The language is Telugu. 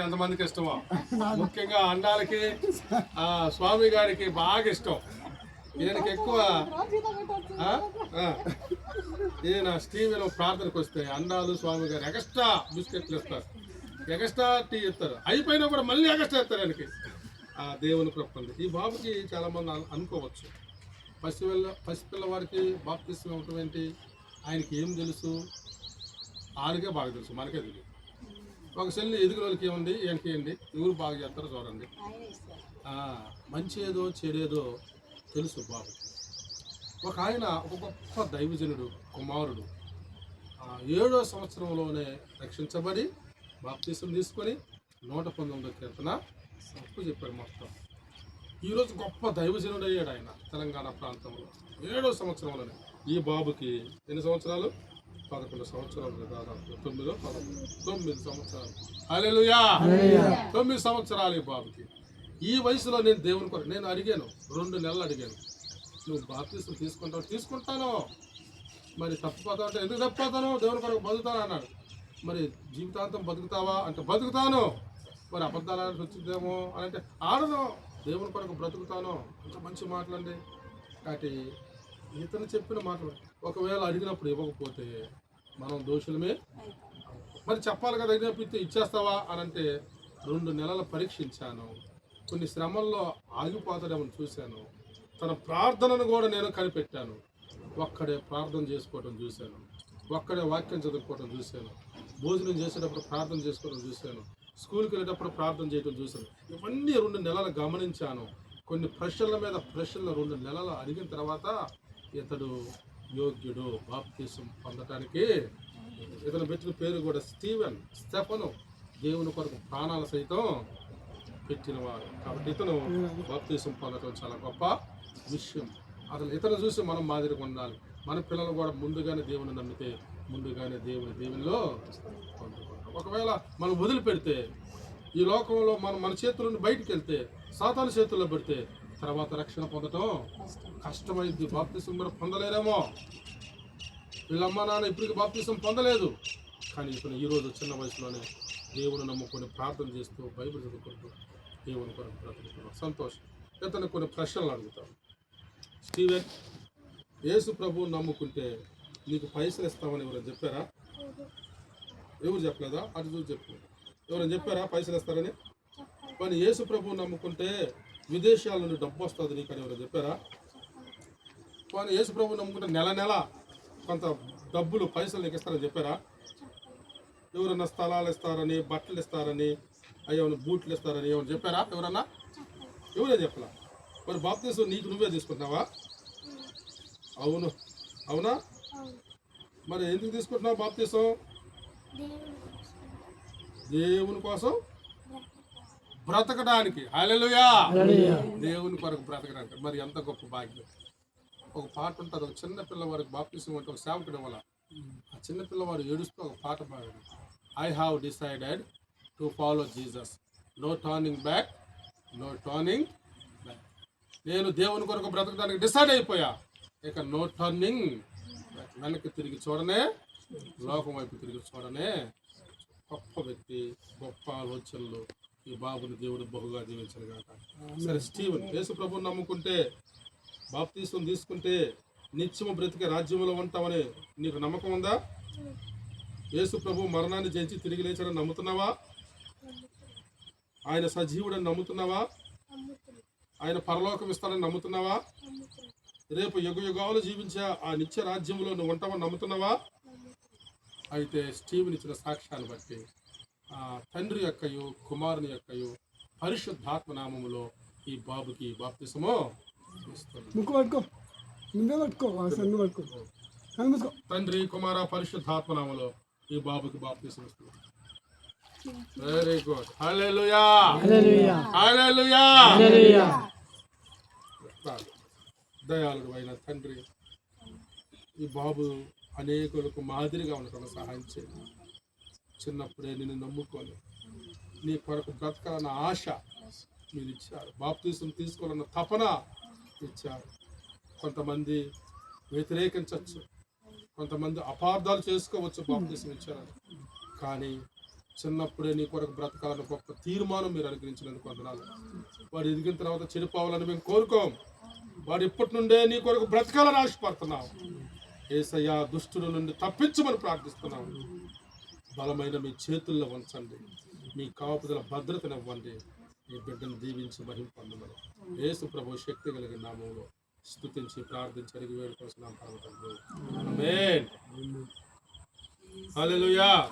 ఎంతమందికి ఇష్టమో, ముఖ్యంగా అండాలకి స్వామి గారికి బాగా ఇష్టం. ఈయనకి ఎక్కువ ఈయన స్టీవెన్ ప్రార్థనకు వస్తే అండాలు స్వామి గారు ఎక్స్ట్రా బిస్కెట్లు ఇస్తారు, ఎక్స్ట్రా టీ ఇస్తారు, అయిపోయినా కూడా మళ్ళీ ఎక్స్ట్రా ఇస్తారు ఆయనకి. దేవుని కృప ఉంది. ఈ బాబుకి చాలా మంది అనుకోవచ్చు, పసిపిల్లవారికి బాప్తిస్మం ఇవ్వటం ఏంటి, ఆయనకి ఏం తెలుసు, ఆయనకే బాగా తెలుసు, మనకే తెలియదు. ఒక సెల్లి ఎదుగుల వాళ్ళకి ఏముంది, ఈయనకి ఏంటి, ఎవరు బాగా చేస్తారో చూడండి. మంచి ఏదో చెడేదో తెలుసు బాబు. ఒక ఆయన ఒక గొప్ప దైవజనుడు కుమారుడు 7వ సంవత్సరంలోనే రక్షించబడి బాప్తిసం తీసుకొని 119వ కీర్తన తప్పు చెప్పాడు మొత్తం. ఈరోజు గొప్ప దైవజనుడు అయ్యాడు ఆయన తెలంగాణ ప్రాంతంలో 7వ సంవత్సరంలోనే. ఈ బాబుకి ఎన్ని సంవత్సరాలు? 11 సంవత్సరాలు, దాదాపు 9 సంవత్సరాలు. హల్లెలూయా, 9 సంవత్సరాలు ఈ బాబుకి. ఈ వయసులో నేను దేవుని కొరకు నేను అడిగాను, 2 నెలలు అడిగాను, నువ్వు బాప్తిసం తీసుకుంటాను, మరి తప్పిపోతావు అంటే ఎందుకు తప్పిపోతాను, దేవుని కొరకు బతుకుతాను అన్నాడు. మరి జీవితాంతం బతుకుతావా అంటే బతుకుతాను. మరి అబద్ధాలు వచ్చిందేమో అని అంటే ఆడను, దేవుని కొరకు బ్రతుకుతాను. ఇంకా మంచి మాటలండి. కాబట్టి ఇతను చెప్పిన మాటలు ఒకవేళ అడిగినప్పుడు ఇవ్వకపోతే మనం దోషులమే. మరి చెప్పాలి కదా, అడిగినప్పుడు ఇచ్చేస్తావా అని అంటే 2 నెలలు పరీక్షించాను. కొన్ని శ్రమల్లో ఆగిపోతాడేమో చూశాను. తన ప్రార్థనను కూడా నేను కనిపెట్టాను. ఒక్కడే ప్రార్థన చేసుకోవడం చూశాను, ఒక్కడే వాక్యం చదువుకోవడం చూశాను, భోజనం చేసేటప్పుడు ప్రార్థన చేసుకోవడం చూశాను, స్కూల్కి వెళ్ళేటప్పుడు ప్రార్థన చేయడం చూశాను. ఇవన్నీ 2 నెలలు గమనించాను. కొన్ని ప్రశ్నల మీద ప్రశ్నలు 2 నెలలు అడిగిన తర్వాత ఇతడు యోగ్యుడు బాప్తిసం పొందటానికి. ఇతను పెట్టిన పేరు కూడా స్టెఫను, దేవుని కొరకు ప్రాణాలు సైతం పెట్టినవాడు. కాబట్టి ఇతను బాప్తిసం పొందడం చాలా గొప్ప విషయం. అసలు ఇతను చూసి మనం మాదిరిగా ఉండాలి. మన పిల్లలు కూడా ముందుగానే దేవుని నమ్మితే ముందుగానే దేవునిలో పొందుకుంటాం. ఒకవేళ మనం వదిలిపెడితే ఈ లోకంలో మన చేతుల నుండి బయటికి వెళ్తే సాతాను చేతుల్లో పెడితే తర్వాత రక్షణ పొందటం కష్టమైంది. బాప్తిసం కూడా పొందలేరేమో. వీళ్ళమ్మ నాన్న ఇప్పటికి బాప్తిసం పొందలేదు, కానీ ఇతను ఈరోజు చిన్న వయసులోనే దేవుని నమ్ముకొని ప్రార్థన చేస్తూ బైబిల్ చదువుకుంటూ దేవుని కొరకు బ్రతుకుతున్నాం. సంతోషం. ఇతను కొన్ని ప్రశ్నలు అడుగుతాను. స్టీవెన్, యేసు ప్రభువు నమ్ముకుంటే నీకు పైసలు ఇస్తామని ఎవరైనా చెప్పారా? ఎవరు చెప్పలేదా? అటు చూసి చెప్పలేదు. ఎవరైనా చెప్పారా పైసలు ఇస్తారని? కానీ యేసు ప్రభువు నమ్ముకుంటే విదేశాల నుండి డబ్బు వస్తుంది నీకు అని ఎవరైనా చెప్పారా? కానీ యేసు ప్రభువు నమ్ముకుంటే నెల కొంత డబ్బులు పైసలు నీకు ఇస్తారని చెప్పారా? ఎవరన్నా స్థలాలు ఇస్తారని, బట్టలు ఇస్తారని, అయ్యేమన్నా బూట్లు ఇస్తారని ఏమైనా చెప్పారా? ఎవరన్నా? ఎవరే చెప్పలా. మరి బాప్తిసం నీకు నువ్వే తీసుకుంటున్నావా? అవునా? మరి ఎందుకు తీసుకుంటున్నావు బాప్తిసం? దేవుని కోసం బ్రతకడానికి. హల్లెలూయా, దేవుని కొరకు బ్రతకడానికి. మరి ఎంత గొప్ప భాగ్యం. ఒక పాట ఉంటుంది, ఒక చిన్న పిల్లవాడికి బాప్తిసం అంటే ఒక సేవకుడు ఇవ్వాల. ఆ చిన్న పిల్లవాడు ఏడుస్తూ ఒక పాట పాడాడు. I have decided to follow Jesus, no turning back. నేను దేవుని కొరకు బ్రతకడానికి డిసైడ్ అయిపోయా, ఇక నో టర్నింగ్ బ్యాక్. వెనక్కి తిరిగి చూడనే, లోకం వైపు తిరిగి చూడనే. గొప్ప వ్యక్తి, గొప్ప ఆలోచనలు. ఈ బాబుని దేవుడు బహుగా దీవించారు కాక. సరే స్టీవెన్, యేసు ప్రభువుని నమ్ముకుంటే బాప్తిసం తీసుకుంటే నిత్యము బ్రతికే రాజ్యంలో ఉంటామని నీకు నమ్మకం ఉందా? యేసు ప్రభు మరణాన్ని జయించి తిరిగి లేచాడని నమ్ముతున్నావా? ఆయన సజీవుడని నమ్ముతున్నావా? ఆయన పరలోకం ఇస్తాడని నమ్ముతున్నావా? రేపు యుగాలు జీవించే ఆ నిత్య రాజ్యంలో నువ్వు ఉంటామని నమ్ముతున్నావా? అయితే స్టీవెన్ ఇచ్చిన సాక్ష్యాన్ని బట్టి తండ్రి యొక్కయు కుమారుని యొక్కయు పరిశుద్ధాత్మ నామములో ఈ బాబుకి బాప్తిసము తండ్రి కుమార పరిశుద్ధాత్మ నామములో ఈ బాబుకి బాప్తిసం ఇస్తున్నాం. Very good. Hallelujah, hallelujah. దయాళుడు అయిన తండ్రి, ఈ బాబు అనేకులకు మాదిరిగా ఉండటం సహాయం చేయండి. చిన్నప్పుడే నిన్ను నమ్ముకొని నీ కొరకు బ్రతకాలన్న ఆశ మీరు ఇచ్చారు, బాప్తిసం తీసుకోవాలన్న తపన ఇచ్చారు. కొంతమంది వ్యతిరేకించవచ్చు, కొంతమంది అపార్థాలు చేసుకోవచ్చు బాప్తిసం ఇచ్చారు, కానీ చిన్నప్పుడే నీ కొరకు బ్రతకాలని గొప్ప తీర్మానం మీరు అనుగ్రహించినందుకు వందనాలు. వాడు ఎదిగిన తర్వాత చెడిపోవాలని మేము కోరుకోం. వాడు ఇప్పటి నుండే నీ కొరకు బ్రతకాలని ఆశపడుతున్నాం. యేసయ్యా, దుష్టుల నుండి తప్పించమని ప్రార్థిస్తున్నాం. బలమైన మీ చేతుల్లో ఉంచండి. మీ కాపుదల భద్రతనివ్వండి. మీ బిడ్డను దీవించి మహిమ పొందమని యేసు ప్రభు శక్తి కలిగిన నామంలో స్తుతించి ప్రార్థించి అడిగి వేడుకొస్తున్నాం పరమ తండ్రి. ఆమేన్. హల్లెలూయా.